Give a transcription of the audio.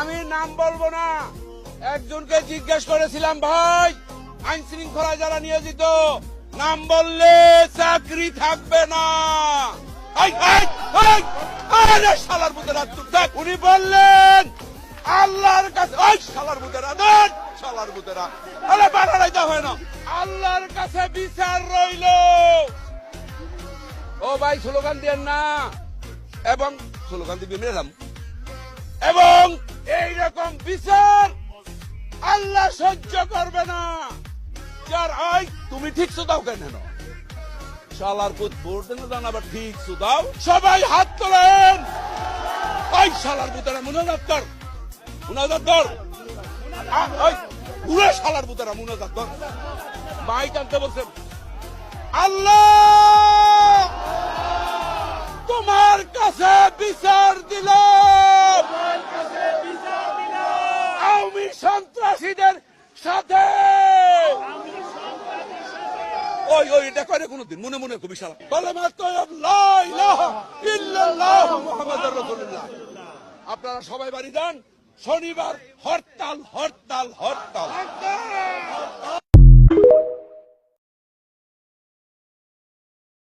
আমি নাম বলবো না, একজনকে জিজ্ঞেস করেছিলাম, ভাই আইন শৃঙ্খলা যারা নিয়োজিত নাম বললে চাকরি থাকবে না। শালার বুতেরা চুপ থাক। উনি বললেন আল্লাহর কাছে, শালার বুতেরা দেন, শালার বুতেরা আরে বাড়াইতে হয় না, আল্লাহর কাছে বিচার রইল। ও ভাই স্লোগান দিয়েন না, এবং স্লোগান দিবি মেলাম, এবং এইরকম বিচার আল্লাহ সহ্য করবে না। যার আই তুমি ঠিক দাও কেন শালার পুত ভোট দেন জান, আবার ঠিক দাও। সবাই হাত তোলেন। ওই শালার পুতেরা মুনাজাত কর, মুনাজাত কর, পুরো শালার পুতেরা মুনাজাত কর। মাইক আনতে বলছেন, আল্লাহ তোমার কাছে বিচার দিল, আওয়ামী সন্ত্রাসীদের সাথে। ওই ওই এটা করে কোনদিন মনে মনে খুবই শালা রাসূলুল্লাহ। আপনারা সবাই বাড়ি যান, শনিবার হরতাল হরতাল হরতাল।